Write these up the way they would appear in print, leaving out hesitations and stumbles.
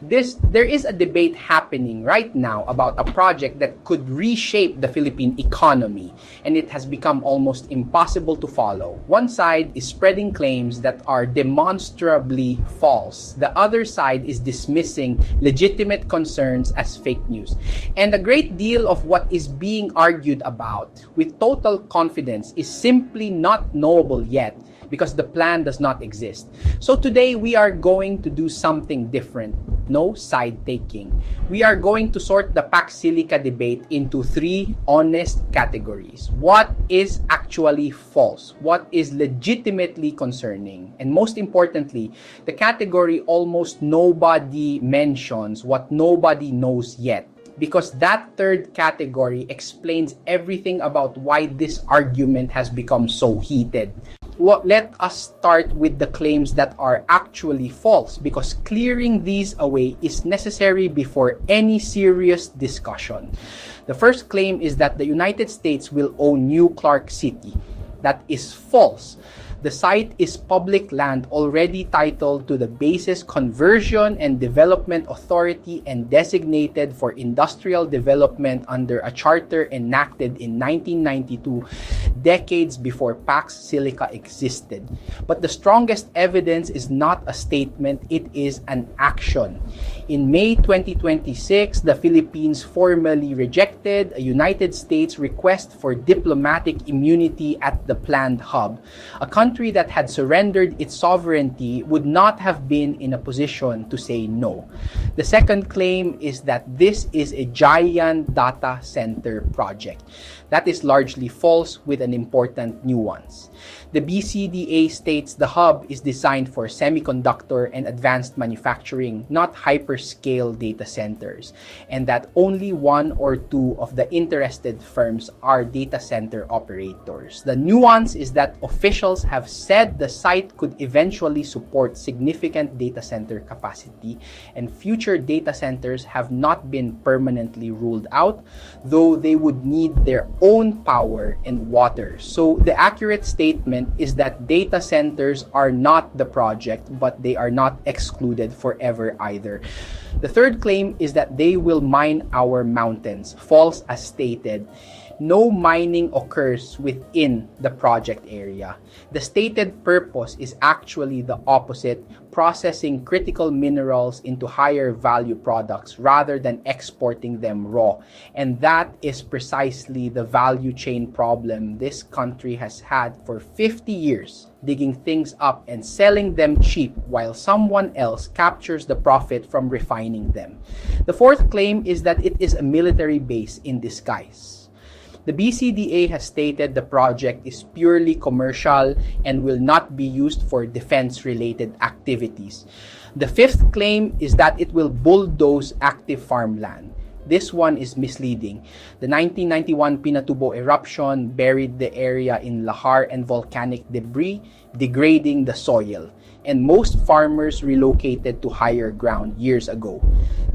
There is a debate happening right now about a project that could reshape the Philippine economy, and it has become almost impossible to follow. One side is spreading claims that are demonstrably false. The other side is dismissing legitimate concerns as fake news. And a great deal of what is being argued about with total confidence is simply not knowable yet, because the plan does not exist. So today we are going to do something different. No side taking. We are going to sort the Pax Silica debate into three honest categories. What is actually false? What is legitimately concerning? And most importantly, the category almost nobody mentions, what nobody knows yet. Because that third category explains everything about why this argument has become so heated. Let us start with the claims that are actually false, because clearing these away is necessary before any serious discussion. The first claim is that the United States will own New Clark City. That is false. The site is public land already titled to the Bases Conversion and Development Authority and designated for industrial development under a charter enacted in 1992, decades before Pax Silica existed. But the strongest evidence is not a statement, it is an action. In May 2026, the Philippines formally rejected a United States request for diplomatic immunity at the planned hub. A country that had surrendered its sovereignty would not have been in a position to say no. The second claim is that this is a giant data center project. That is largely false with an important nuance. The BCDA states the hub is designed for semiconductor and advanced manufacturing, not hyperscale data centers, and that only one or two of the interested firms are data center operators. The nuance is that officials have said the site could eventually support significant data center capacity, and future data centers have not been permanently ruled out, though they would need their own power and water. So the accurate statement is that data centers are not the project, but they are not excluded forever either. The third claim is that they will mine our mountains. False as stated. No mining occurs within the project area. The stated purpose is actually the opposite, processing critical minerals into higher value products rather than exporting them raw. And that is precisely the value chain problem this country has had for 50 years, digging things up and selling them cheap while someone else captures the profit from refining them. The fourth claim is that it is a military base in disguise. The BCDA has stated the project is purely commercial and will not be used for defense-related activities. The fifth claim is that it will bulldoze active farmland. This one is misleading. The 1991 Pinatubo eruption buried the area in lahar and volcanic debris, degrading the soil, and most farmers relocated to higher ground years ago.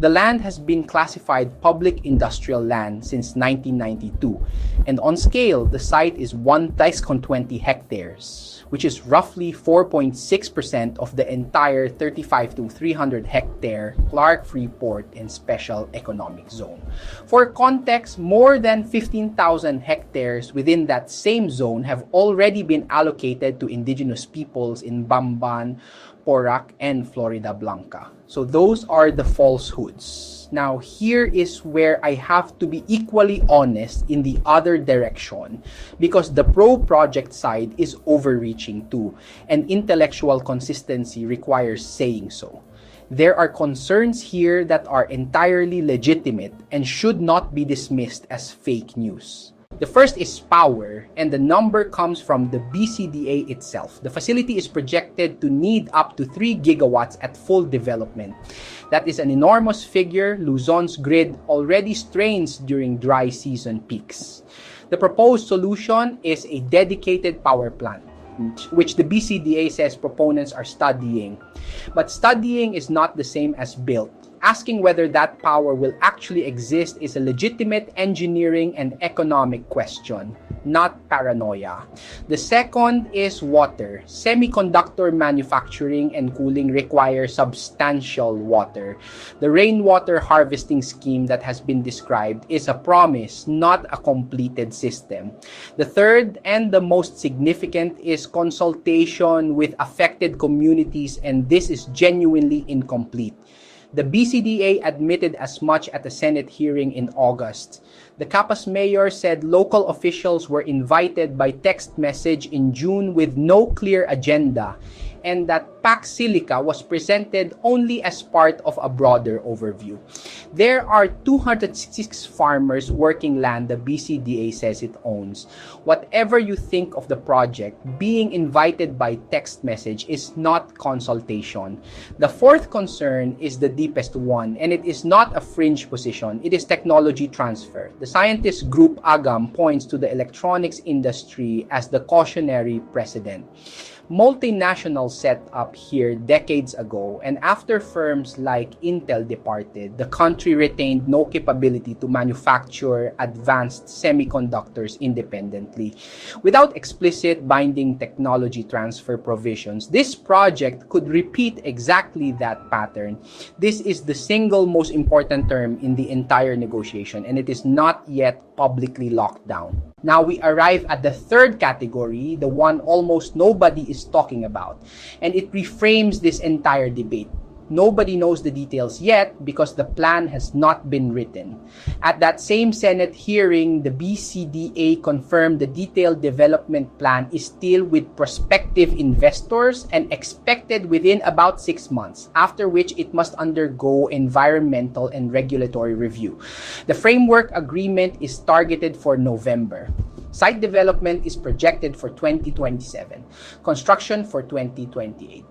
The land has been classified public industrial land since 1992, and on scale, the site is 1,020 hectares, which is roughly 4.6% of the entire 35 to 300 hectare Clark Freeport and Special Economic Zone. For context, more than 15,000 hectares within that same zone have already been allocated to indigenous peoples in Bamban, Porac, and Florida Blanca. So those are the falsehoods. Now, here is where I have to be equally honest in the other direction, because the pro-project side is overreaching too, and intellectual consistency requires saying so. There are concerns here that are entirely legitimate and should not be dismissed as fake news. The first is power, and the number comes from the BCDA itself. The facility is projected to need up to 3 gigawatts at full development. That is an enormous figure. Luzon's grid already strains during dry season peaks. The proposed solution is a dedicated power plant, which the BCDA says proponents are studying. But studying is not the same as built. Asking whether that power will actually exist is a legitimate engineering and economic question, not paranoia. The second is water. Semiconductor manufacturing and cooling require substantial water. The rainwater harvesting scheme that has been described is a promise, not a completed system. The third and the most significant is consultation with affected communities, and this is genuinely incomplete. The BCDA admitted as much at the Senate hearing in August. The Capas mayor said local officials were invited by text message in June with no clear agenda, and that Pax Silica was presented only as part of a broader overview. There are 266 farmers working land the BCDA says it owns. Whatever you think of the project, being invited by text message is not consultation. The fourth concern is the deepest one, and it is not a fringe position, it is technology transfer. The scientist group AGAM points to the electronics industry as the cautionary precedent. Multinationals set up here decades ago, and after firms like Intel departed, the country retained no capability to manufacture advanced semiconductors independently. Without explicit binding technology transfer provisions, this project could repeat exactly that pattern. This is the single most important term in the entire negotiation, and it is not yet publicly locked down. Now we arrive at the third category, the one almost nobody is talking about, and it reframes this entire debate. Nobody knows the details yet because the plan has not been written. At that same Senate hearing, the BCDA confirmed the detailed development plan is still with prospective investors and expected within about 6 months, after which it must undergo environmental and regulatory review. The framework agreement is targeted for November. Site development is projected for 2027, construction for 2028.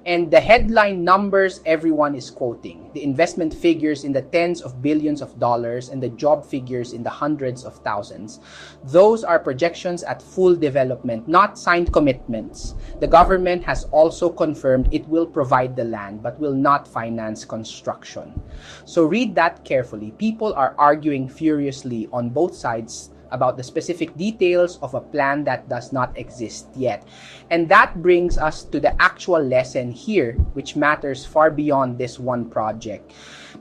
And the headline numbers everyone is quoting, the investment figures in the tens of billions of dollars and the job figures in the hundreds of thousands. Those are projections at full development, not signed commitments. The government has also confirmed it will provide the land but will not finance construction. So read that carefully. People are arguing furiously on both sides about the specific details of a plan that does not exist yet. And that brings us to the actual lesson here, which matters far beyond this one project.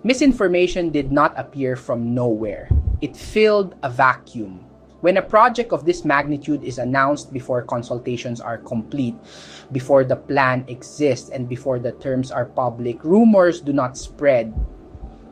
Misinformation did not appear from nowhere. It filled a vacuum. When a project of this magnitude is announced before consultations are complete, before the plan exists, and before the terms are public, rumors do not spread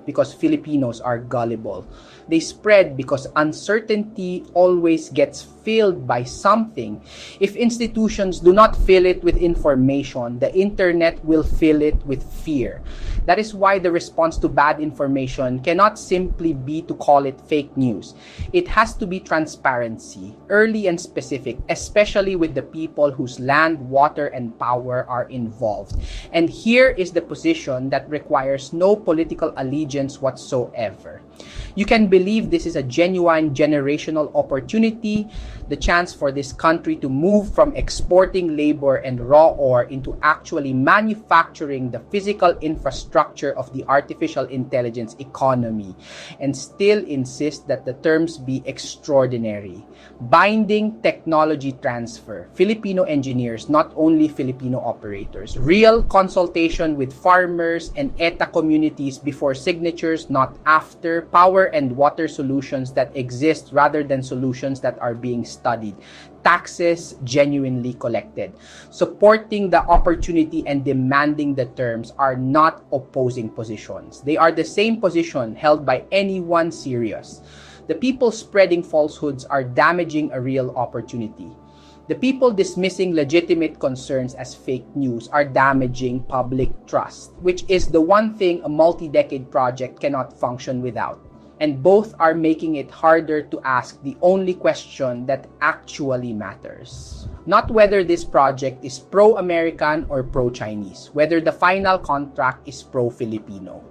because Filipinos are gullible. They spread because uncertainty always gets filled by something. If institutions do not fill it with information, the internet will fill it with fear. That is why the response to bad information cannot simply be to call it fake news. It has to be transparency, early and specific, especially with the people whose land, water, and power are involved. And here is the position that requires no political allegiance whatsoever. You can believe this is a genuine generational opportunity, the chance for this country to move from exporting labor and raw ore into actually manufacturing the physical infrastructure of the artificial intelligence economy, and still insist that the terms be extraordinary. Binding technology transfer, Filipino engineers, not only Filipino operators. Real consultation with farmers and ETA communities before signatures, not after. Power and water solutions that exist rather than solutions that are being studied. Taxes genuinely collected. Supporting the opportunity and demanding the terms are not opposing positions. They are the same position held by anyone serious. The people spreading falsehoods are damaging a real opportunity. The people dismissing legitimate concerns as fake news are damaging public trust, which is the one thing a multi-decade project cannot function without. And both are making it harder to ask the only question that actually matters. Not whether this project is pro-American or pro-Chinese, whether the final contract is pro-Filipino.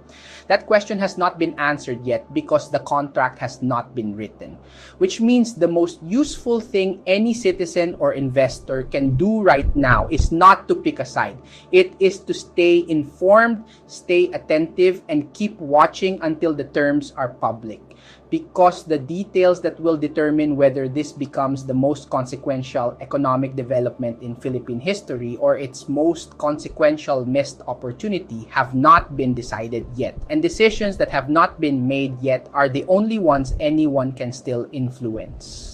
That question has not been answered yet because the contract has not been written, which means the most useful thing any citizen or investor can do right now is not to pick a side. It is to stay informed, stay attentive, and keep watching until the terms are public. Because the details that will determine whether this becomes the most consequential economic development in Philippine history or its most consequential missed opportunity have not been decided yet. And decisions that have not been made yet are the only ones anyone can still influence.